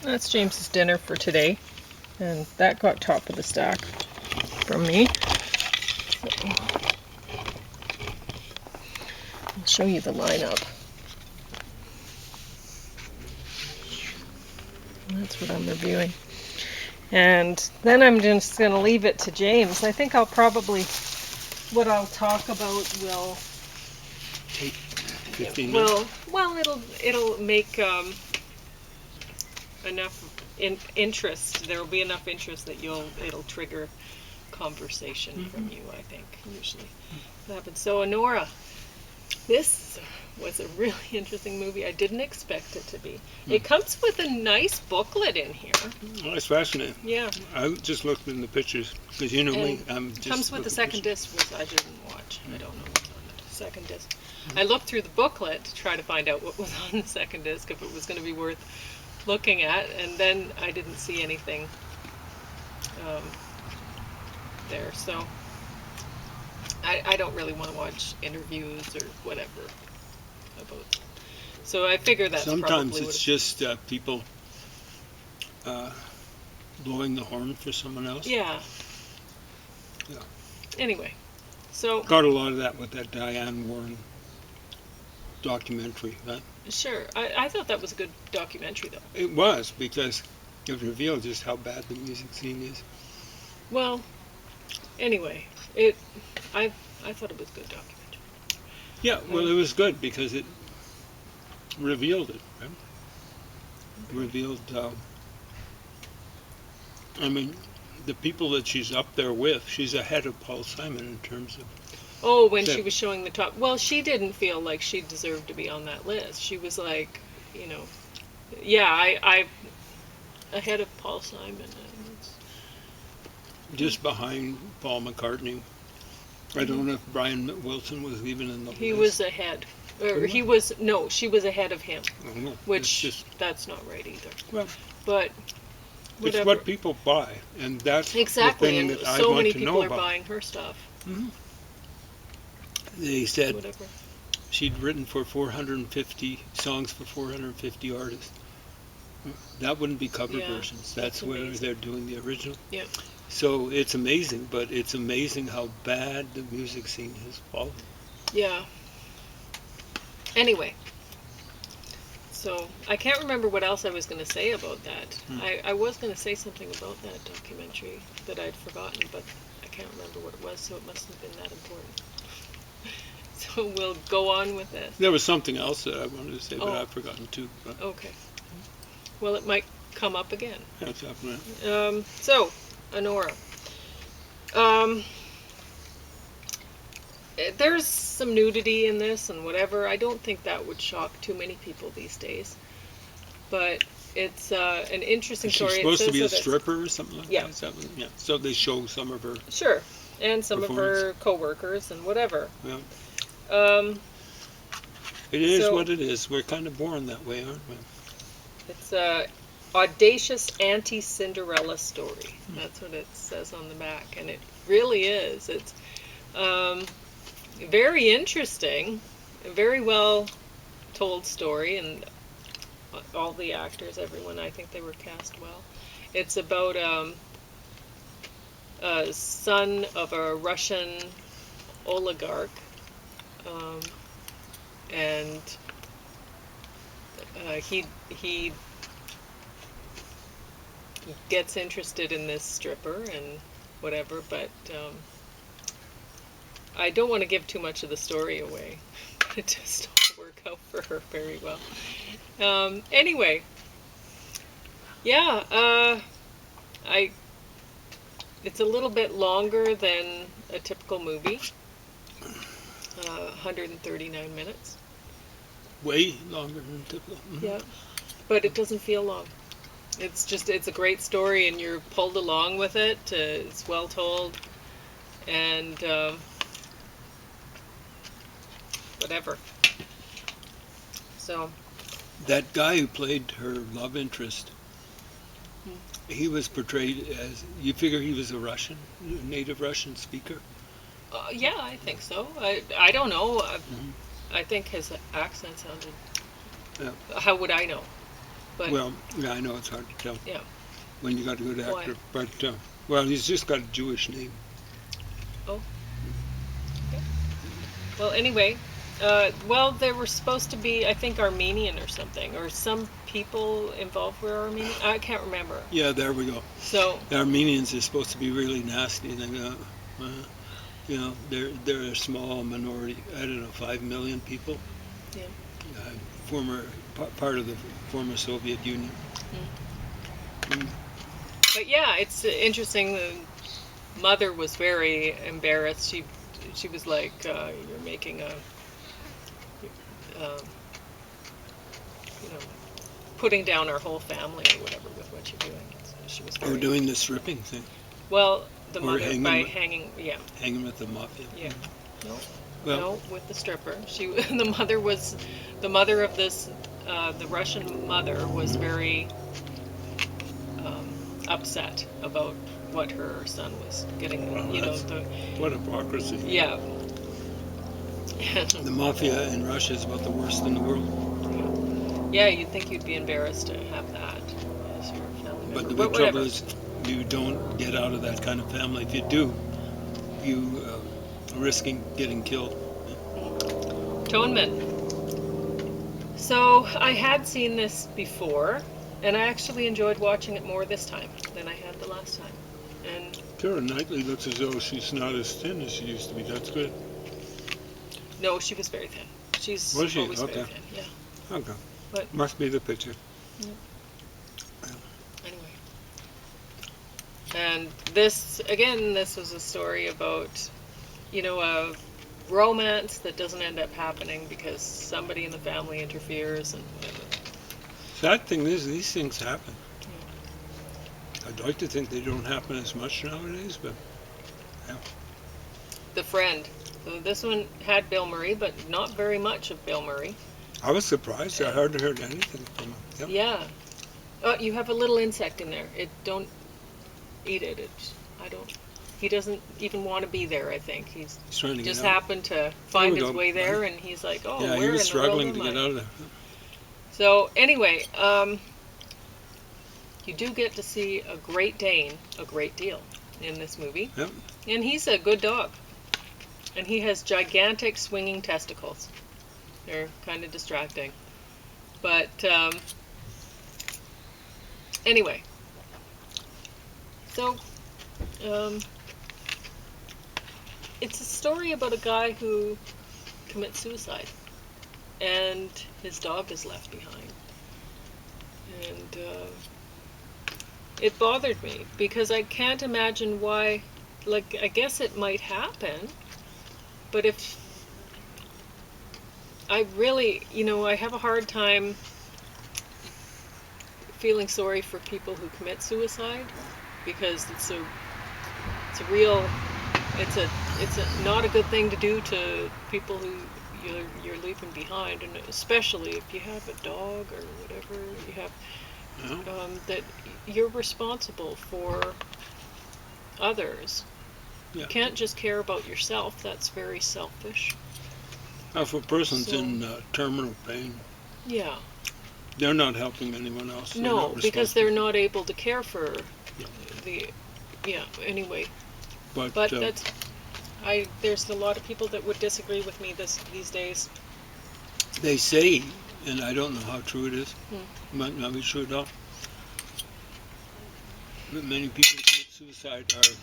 That's James's dinner for today, and that got top of the stack from me. So, I'll show you the lineup. That's what I'm reviewing. And then I'm just going to leave it to James. I think I'll probably, what I'll talk about will take 15 minutes. Well, it'll make enough interest. There will be enough interest that it'll trigger conversation from you. I think usually that happens. So Anora, this was a really interesting movie. I didn't expect it to be. It comes with a nice booklet in here. Oh, it's fascinating. Yeah. I just looked in the pictures because you know me. I'm just comes with the second disc, which I didn't watch. I don't know what's on the second disc. I looked through the booklet to try to find out what was on the second disc, if it was going to be worth looking at, and then I didn't see anything there. So I don't really want to watch interviews or whatever about. So I figure that's sometimes probably it's just people blowing the horn for someone else. Yeah. Yeah. Anyway, so got a lot of that with that Diane Warren documentary. Right? Sure, I thought that was a good documentary, though. It was, because it revealed just how bad the music scene is. Well, anyway, I thought it was a good documentary. Yeah, well, it was good because it revealed it. Right? Okay. Revealed. I mean, the people that she's up there with, she's ahead of Paul Simon in terms of. Oh, when she was showing the top. Well, she didn't feel like she deserved to be on that list. She was like, yeah, I ahead of Paul Simon. Just behind Paul McCartney. I don't know if Brian Wilson was even in the list. He was ahead. Or she was ahead of him. Oh, which, that's not right either. Well, but whatever. It's what people buy, and that's exactly, the thing that I so want many to people know are about. buying her stuff. Mm-hmm. They said whatever. She'd written for 450 songs for 450 artists. That wouldn't be cover versions. That's where they're doing the original. Yeah. So it's amazing, but it's amazing how bad the music scene has fallen. Yeah. Anyway, so I can't remember what else I was going to say about that. I was going to say something about that documentary that I'd forgotten, but I can't remember what it was, so it mustn't have been that important. So we'll go on with this. There was something else that I wanted to say, but I've forgotten too. But. Okay. Well, it might come up again. That's happening. So, Anora. There's some nudity in this and whatever. I don't think that would shock too many people these days. But it's an interesting story. She's supposed to be a stripper or something like that? Yeah. So they show some of her. Sure. And some of her co-workers and whatever. Yeah. It is what it is. We're kind of born that way, aren't we? It's a audacious anti-Cinderella story. That's what it says on the back, and it really is. It's very interesting, a very well told story, and all the actors, everyone, I think they were cast well. It's about a son of a Russian oligarch, and he gets interested in this stripper and whatever, but I don't want to give too much of the story away. It just don't work out for her very well. Anyway, yeah, it's a little bit longer than a typical movie. 139 minutes. Way longer than typical. Mm-hmm. Yeah, but it doesn't feel long. It's a great story, and you're pulled along with it. It's well told, and whatever. So that guy who played her love interest, he was portrayed as, you figure he was a native Russian speaker? Yeah, I think so. I don't know. I think his accent sounded. Yeah. How would I know? But Well, yeah, I know it's hard to tell yeah, when you got a good why? actor, but well, he's just got a Jewish name. Oh, okay. Well, anyway, well, they were supposed to be, I think, Armenian or something, or some people involved were Armenian. I can't remember. Yeah, there we go. So, The Armenians are supposed to be really nasty. Uh, they're a small minority. I don't know, 5 million people. yeah. Uh, former part of the former Soviet Union. Mm. But yeah, it's interesting. The mother was very embarrassed. She was like, "You're making a, um, you know, putting down our whole family or whatever with what you're doing." So she was Oh, very doing the stripping thing, well. The or mother by hanging, yeah, hanging with the mafia. yeah. No, Well, no, with the stripper. She, the mother was, the mother of this, the Russian mother was very upset about what her son was getting. well, You know, that's the what hypocrisy. yeah. The mafia in Russia is about the worst in the world. Yeah, you'd think you'd be embarrassed to have that as your family member. But the But big trouble whatever. is, you don't get out of that kind of family. If you do, you risking getting killed. Atonement. So I had seen this before, and I actually enjoyed watching it more this time than I had the last time. And Keira Knightley looks as though she's not as thin as she used to be. That's good. no, she was very thin. She's Was she? always Okay. very thin. Yeah. Okay. But Must be the picture. anyway. And this, again, this was a story about, a romance that doesn't end up happening because somebody in the family interferes and whatever. Sad thing is, these things happen. I'd like to think they don't happen as much nowadays, but yeah. The Friend. So this one had Bill Murray, but not very much of Bill Murray. I was surprised. I hardly heard anything from him. Yep. Yeah. Oh, you have a little insect in there. Don't eat it. I don't. He doesn't even want to be there. I think he's trying to just get out. happened to find we his go. way there, and he's like, "Oh, Yeah, where he was in the struggling world to am get I?" out of there. So anyway, you do get to see a Great Dane a great deal in this movie, Yep. and he's a good dog, and he has gigantic swinging testicles. They're kind of distracting, but anyway. So, it's a story about a guy who commits suicide, and his dog is left behind. And it bothered me because I can't imagine why. Like, I guess it might happen, but if I really, I have a hard time feeling sorry for people who commit suicide because it's a real, it's a not a good thing to do to people who you're leaving behind, and especially if you have a dog or whatever you have, that you're responsible for others. Yeah. You can't just care about yourself. That's very selfish. If a person's in terminal pain, Yeah. they're not helping anyone else. No, because they're not able to care for Yeah. Anyway. But that's there's a lot of people that would disagree with me these days. they say, and I don't know how true it is, Hmm. might not be true at all, that many people who commit suicide are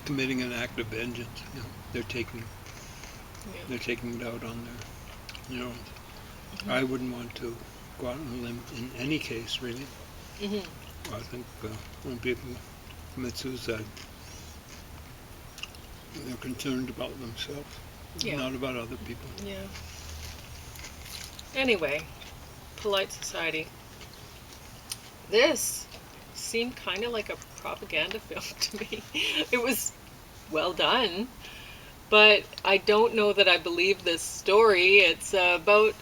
committing an act of vengeance. They're taking it out on their. Mm-hmm. I wouldn't want to go out on a limb in any case, really. Mm-hmm. I think when people commit suicide, they're concerned about themselves, not about other people. Yeah. Anyway, polite society. This seemed kind of like a propaganda film to me. It was well done, but I don't know that I believe this story. It's about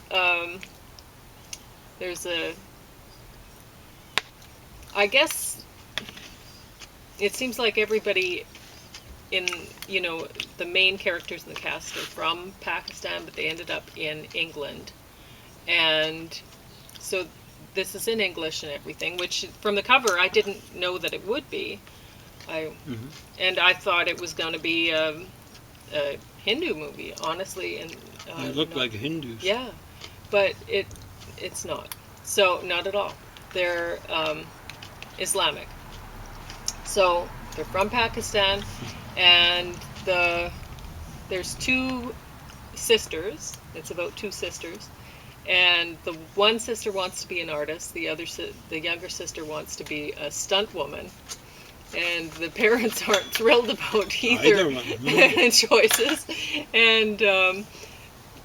I guess it seems like everybody in, the main characters in the cast are from Pakistan, but they ended up in England. And so this is in English and everything, which from the cover I didn't know that it would be. Hmm. And I thought it was going to be a Hindu movie, honestly, and They look not, like Hindus. yeah, but it's not. So not at all. They're Islamic. So they're from Pakistan, and there's two sisters. It's about two sisters, and the one sister wants to be an artist. The younger sister wants to be a stunt woman, and the parents aren't thrilled about either Either one. choices. And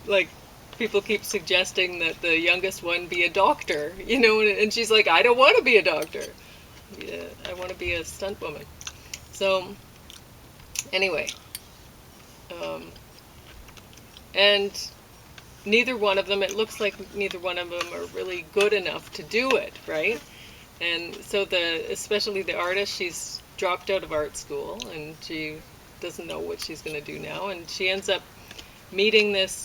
like people keep suggesting that the youngest one be a doctor, and she's like, I don't want to be a doctor. Yeah, I want to be a stunt woman. So anyway, um, and neither one of them, it looks like neither one of them are really good enough to do it, right? And so especially the artist, she's dropped out of art school and she doesn't know what she's going to do now. And she ends up meeting this,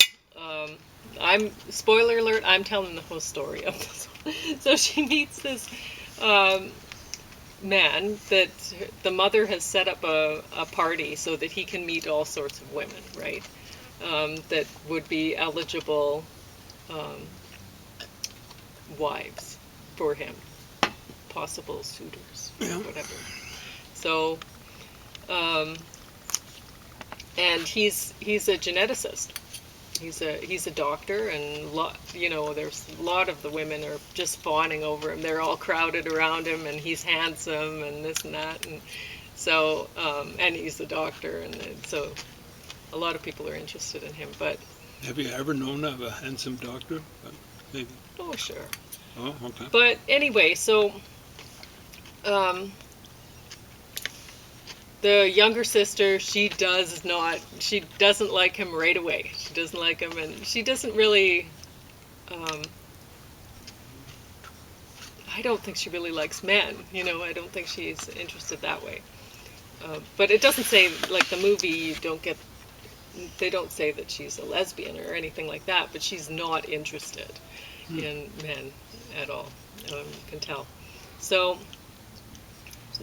spoiler alert, I'm telling the whole story of this. So she meets this man that the mother has set up a party so that he can meet all sorts of women, right? That would be eligible wives for him, possible suitors, Yeah. whatever. So, and he's a geneticist. He's a doctor, and there's a lot of the women are just fawning over him. They're all crowded around him, and he's handsome, and this and that, and so and he's a doctor, and so a lot of people are interested in him. But Have you ever known of a handsome doctor? Maybe. oh, sure. Oh, okay. But anyway, so the younger sister, she doesn't like him right away. She doesn't like him, and she doesn't really, I don't think she really likes men, I don't think she's interested that way. But it doesn't say, like the movie, they don't say that she's a lesbian or anything like that, but she's not interested in men at all, you can tell. So,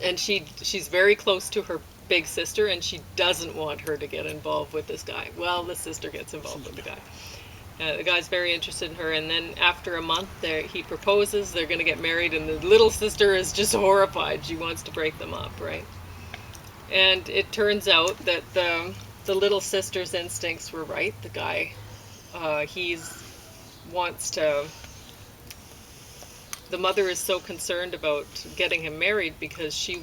and she's very close to her big sister, and she doesn't want her to get involved with this guy. Well, the sister gets involved with the guy. The guy's very interested in her, and then after a month, he proposes. They're going to get married, and the little sister is just horrified. She wants to break them up, right? And it turns out that the little sister's instincts were right. The guy, wants to. The mother is so concerned about getting him married because he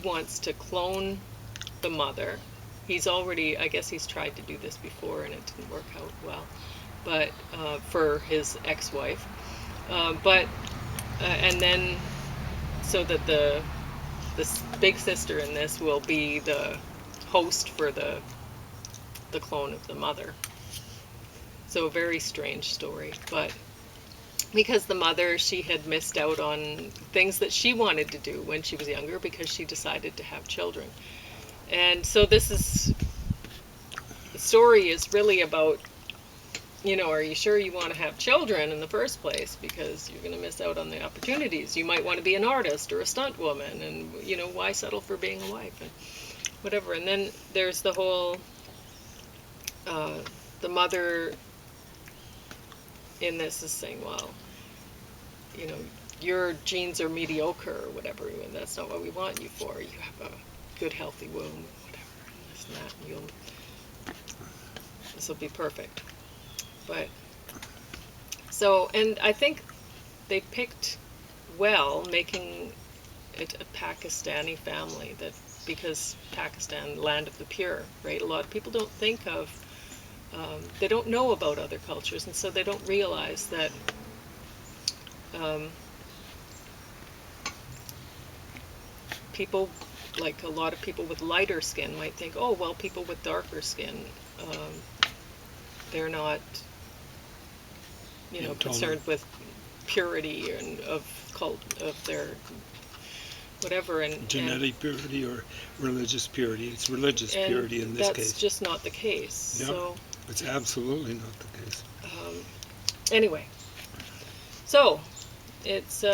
wants to clone the mother. I guess he's tried to do this before and it didn't work out well, but for his ex-wife. And then so that the big sister in this will be the host for the clone of the mother. So a very strange story, but because the mother, she had missed out on things that she wanted to do when she was younger because she decided to have children. And so the story is really about, are you sure you want to have children in the first place? Because you're going to miss out on the opportunities. You might want to be an artist or a stunt woman, and, why settle for being a wife and whatever. And then there's the whole, the mother in this is saying, well, your genes are mediocre or whatever, and that's not what we want you for. You have a good, healthy womb, whatever, and this and that, and this will be perfect. But, and I think they picked well, making it a Pakistani family, because Pakistan, land of the pure, right? A lot of people don't think of, they don't know about other cultures, and so they don't realize that people, like a lot of people with lighter skin might think, oh, well, people with darker skin, they're not, concerned with purity and of their whatever, and genetic purity or religious purity. It's religious purity in this case. That's just not the case. No, So it's absolutely not the case. anyway, So it's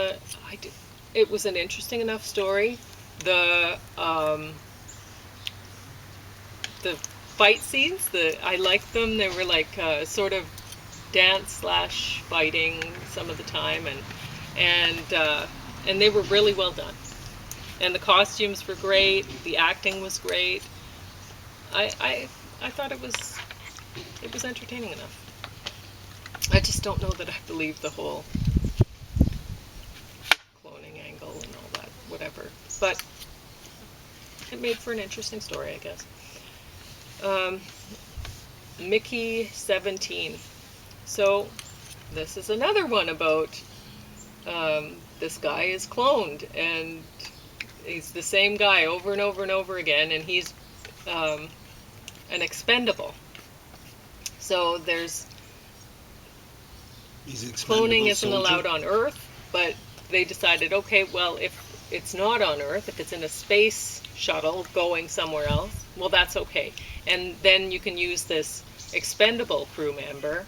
it was an interesting enough story. The fight scenes, I liked them. They were like sort of dance slash fighting some of the time, and they were really well done. And the costumes were great. The acting was great. I thought it was entertaining enough. I just don't know that I believe the whole cloning angle and all that, whatever. But it made for an interesting story, I guess. Mickey 17. So this is another one about this guy is cloned, and he's the same guy over and over and over again, and he's an expendable. So cloning isn't allowed on Earth, but they decided, okay, well, if it's not on Earth, if it's in a space shuttle going somewhere else, well, that's okay. And then you can use this expendable crew member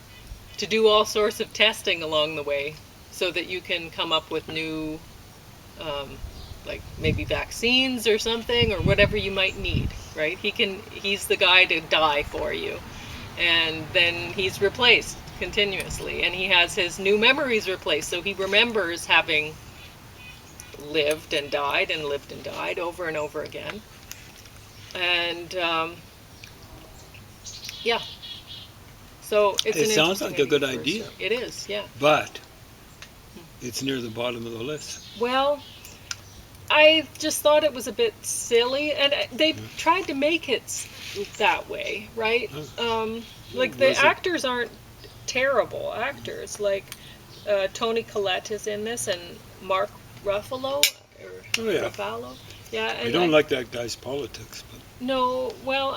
to do all sorts of testing along the way so that you can come up with new, like maybe vaccines or something, or whatever you might need, right? He's the guy to die for you. And then he's replaced continuously, and he has his new memories replaced, so he remembers having lived and died and lived and died over and over again. And yeah, so it sounds like a good idea. It is, yeah. But it's near the bottom of the list. Well, I just thought it was a bit silly, and they tried to make it that way, right? Like the actors aren't terrible actors. Like Toni Collette is in this, and Mark Ruffalo, Ruffalo. Yeah, and I don't like that guy's politics, but no. Well,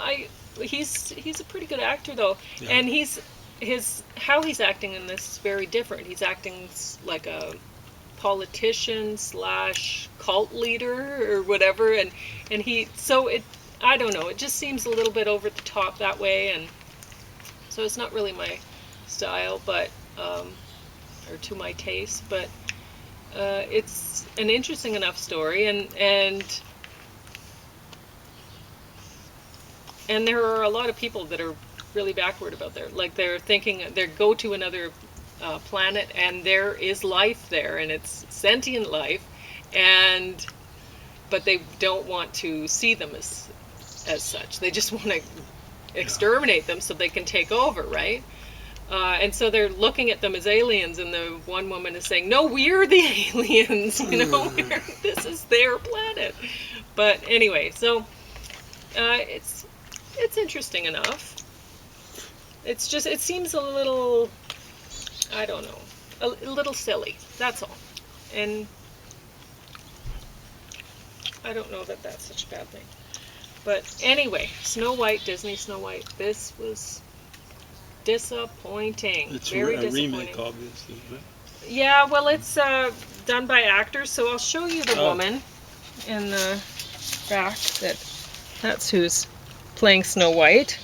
he's a pretty good actor though, yeah. And how he's acting in this is very different. He's acting like a politician / cult leader or whatever, and I don't know, it just seems a little bit over the top that way, and so it's not really my style, but or to my taste, but it's an interesting enough story, and there are a lot of people that are really backward about they're thinking they go to another planet, and there is life there, and it's sentient life, but they don't want to see them as such. They just want to exterminate them so they can take over, right? And so they're looking at them as aliens, and the one woman is saying, "No, we're the aliens. This is their planet." But anyway, so it's interesting enough. It's just, it seems a little, I don't know, a little silly. That's all. And I don't know that that's such a bad thing. But anyway, Snow White, Disney Snow White. This was disappointing. It's very a disappointing. remake, obviously, right? Yeah, well, it's done by actors, so I'll show you the woman in the back. That's who's playing Snow White.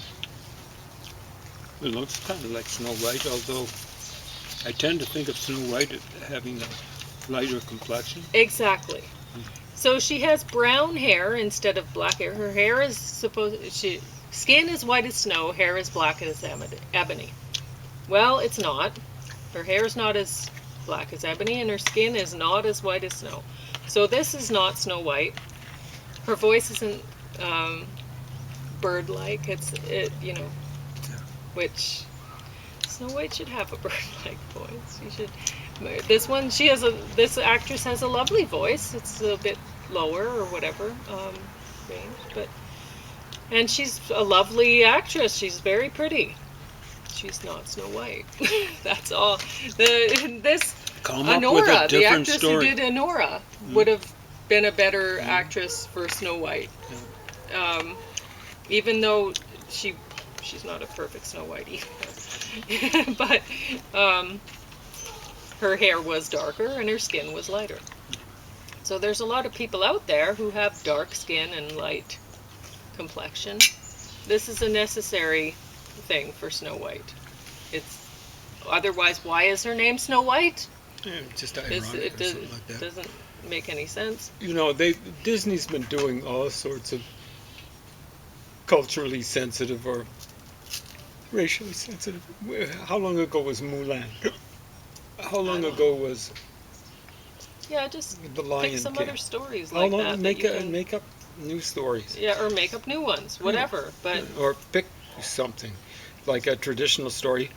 It looks kind of like Snow White, although I tend to think of Snow White as having a lighter complexion. Exactly. So she has brown hair instead of black hair. Her hair is skin is white as snow, hair is black as ebony. Well, it's not. Her hair is not as black as ebony, and her skin is not as white as snow. So this is not Snow White. Her voice isn't bird-like. Which Snow White should have a bird-like voice. She should. This actress has a lovely voice. It's a bit lower or whatever range, and she's a lovely actress. She's very pretty. She's not Snow White. That's all. Anora, the actress who did Anora, would have been a better actress for Snow White. Yeah. Even though she's not a perfect Snow White either. But her hair was darker and her skin was lighter. So there's a lot of people out there who have dark skin and light complexion. This is a necessary thing for Snow White. Otherwise, why is her name Snow White? Just ironic or something like that. Doesn't make any sense. Disney's been doing all sorts of culturally sensitive or racially sensitive. How long ago was Mulan? How long ago was Yeah, just The pick Lion some King? other stories How like long that make you can, make up new stories? yeah, or make up new ones, whatever. But Or pick something like a traditional story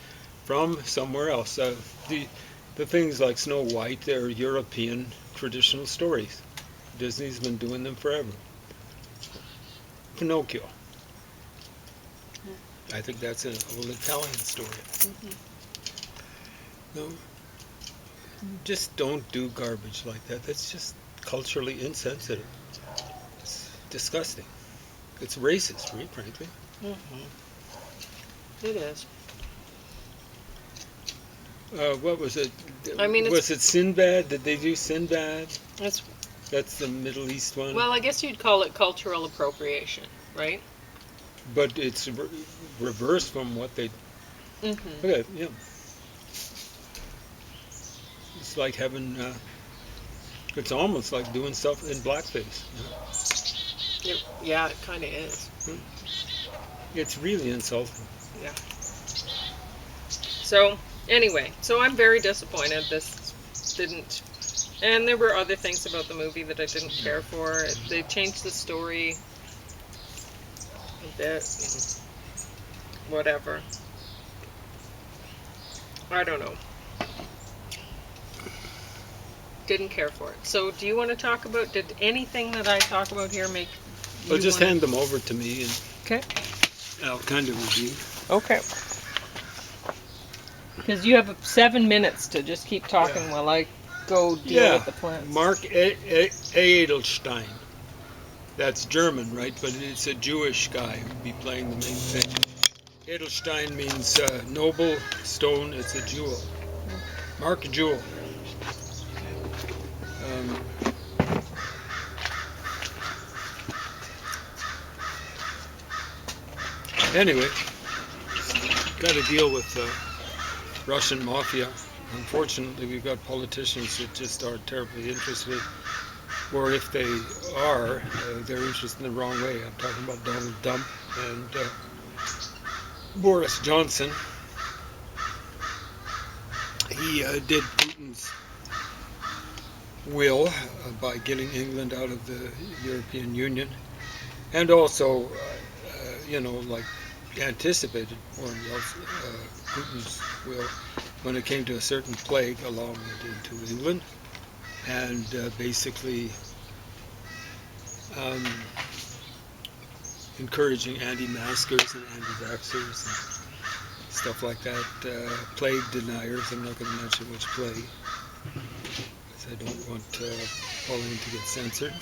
from somewhere else. The things like Snow White, they're European traditional stories. Disney's been doing them forever. Pinocchio. I think that's an old Italian story. No, just don't do garbage like that. That's just culturally insensitive. It's disgusting. It's racist, right, frankly. it is. What was it? I mean, Was it Sinbad? Did they do Sinbad? it's That's the Middle East one. well, I guess you'd call it cultural appropriation, right? But it's reversed from what they. Mm-hmm. Okay, yeah. It's like having. It's almost like doing stuff in blackface. Yeah, it kind of is. It's really insulting. Yeah. So anyway, so I'm very disappointed this didn't. And there were other things about the movie that I didn't care for. They changed the story a bit. Whatever. I don't know. Didn't care for it. So do you want to talk about, did anything that I talk about here make you Well, just wanna... hand them over to me and Okay. I'll kind of review. Okay. Because you have 7 minutes to just keep talking while I go deal with the plants. Mark Edelstein. That's German, right? But it's a Jewish guy who'd be playing the main thing. Edelstein means noble stone. It's a jewel. Mark Jewel. Anyway, got to deal with Russian mafia. Unfortunately, we've got politicians that just aren't terribly interested, or if they are, they're interested in the wrong way. I'm talking about Donald Trump and Boris Johnson. He did Putin's will by getting England out of the European Union, and also, like anticipated more or less Putin's will when it came to a certain plague, allowing it into England, and basically encouraging anti-maskers and anti-vaxxers and stuff like that. Plague deniers, I'm not going to mention which plague, because I don't want Pauline to get censored.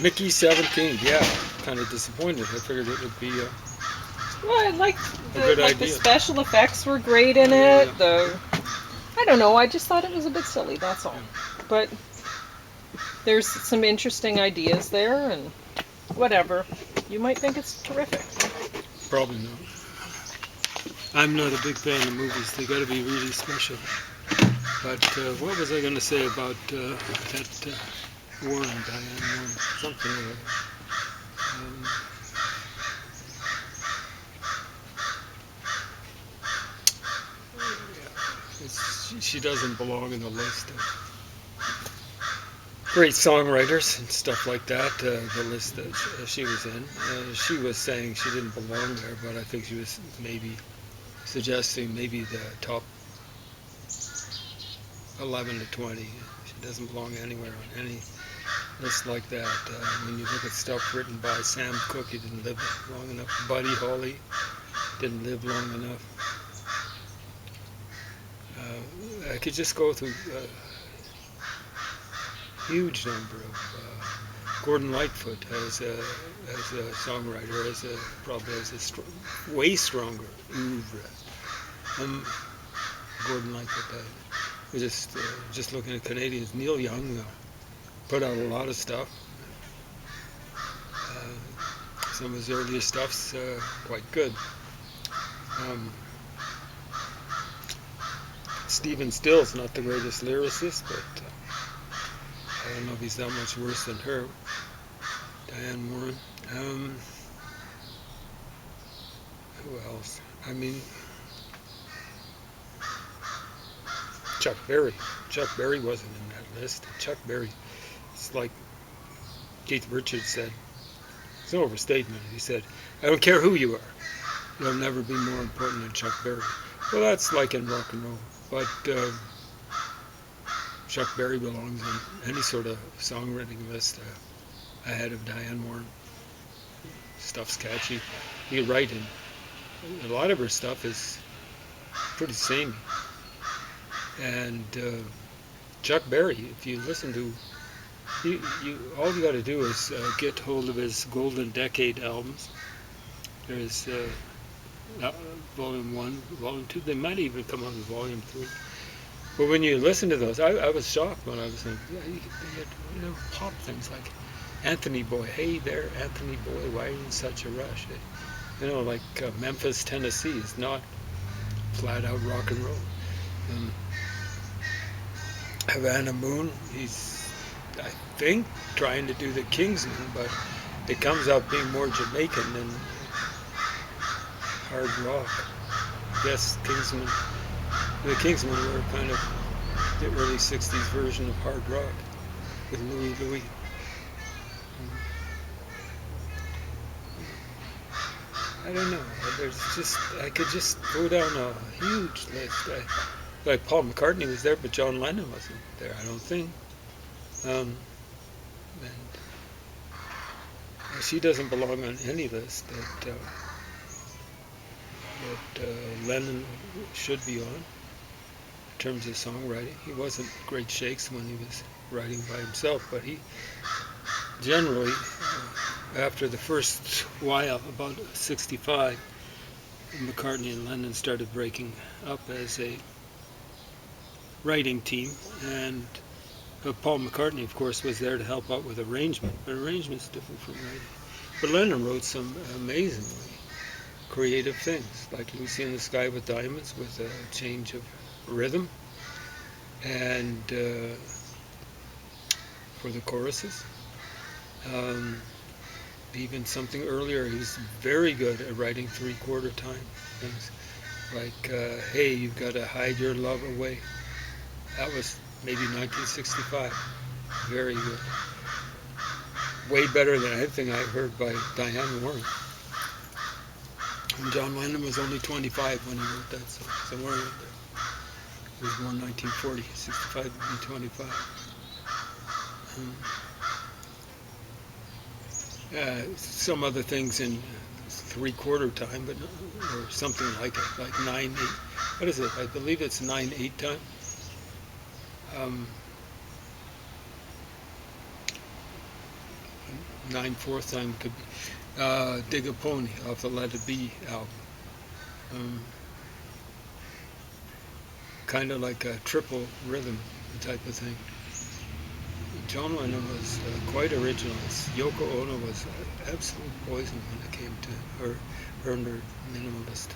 Mickey 17, yeah, kind of disappointed. I figured it would be Well, I like good the idea. special effects were great in it. I don't know, I just thought it was a bit silly, that's all. But there's some interesting ideas there, and whatever. You might think it's terrific. Probably not. I'm not a big fan of movies. They got to be really special. But what was I going to say about that Warren, Diane Warren, something or other? She doesn't belong in the list of great songwriters and stuff like that, the list that she was in. She was saying she didn't belong there, but I think she was maybe suggesting maybe the top 11 to 20. She doesn't belong anywhere on any list like that. When you look at stuff written by Sam Cooke, he didn't live long enough. Buddy Holly didn't live long enough. I could just go through a huge number of Gordon Lightfoot as a songwriter, probably has a way stronger oeuvre. Gordon Lightfoot. Just looking at Canadians, Neil Young put out a lot of stuff. Some of his earlier stuff's quite good. Stephen Still's not the greatest lyricist, but I don't know if he's that much worse than her. Diane Warren. Who else? I mean, Chuck Berry. Chuck Berry wasn't in that list. Chuck Berry, it's like Keith Richards said. It's an overstatement. He said, "I don't care who you are. You'll never be more important than Chuck Berry." Well, that's like in rock and roll. But Chuck Berry belongs on any sort of songwriting list ahead of Diane Warren. Stuff's catchy. You can write in. A lot of her stuff is pretty samey. And Chuck Berry, if you listen to, all you got to do is get hold of his Golden Decade albums. There's Volume 1, Volume 2. They might even come out in Volume 3. But when you listen to those, I was shocked when I was saying, yeah, you know, pop things like Anthony Boy. Hey there, Anthony Boy, why are you in such a rush? You know, like Memphis, Tennessee is not flat out rock and roll. Havana Moon, he's, I think, trying to do the Kingsmen, but it comes out being more Jamaican than hard rock. I guess the Kingsmen were kind of the early 60s version of hard rock with Louie Louie. I don't know. I could just go down a huge list. Like Paul McCartney was there, but John Lennon wasn't there, I don't think. And she doesn't belong on any list that Lennon should be on in terms of songwriting. He wasn't great shakes when he was writing by himself, but he generally, after the first while, about 65, McCartney and Lennon started breaking up as a writing team, and Paul McCartney, of course, was there to help out with arrangement, but arrangement's different from writing. But Lennon wrote some amazingly creative things, like Lucy in the Sky with Diamonds, with a change of rhythm, and for the choruses. Even something earlier, he was very good at writing three-quarter time things, like "Hey, you've got to hide your love away." That was maybe 1965. Very good. Way better than anything I heard by Diane Warren. And John Lennon was only 25 when he wrote that song, somewhere in there. He was born 1940, 65 would be 25. Some other things in three-quarter time, but or something like it, like 9/8. What is it? I believe it's 9/8 time. 9/4 time could be. Dig a Pony off the Let It Be album. Kind of like a triple rhythm type of thing. John Lennon was quite original. Yoko Ono was absolute poison when it came to her minimalist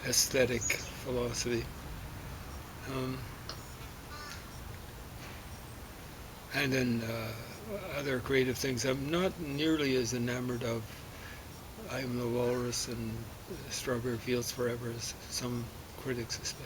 aesthetic philosophy. And then other creative things I'm not nearly as enamored of. I Am the Walrus and Strawberry Fields Forever as some critics especially.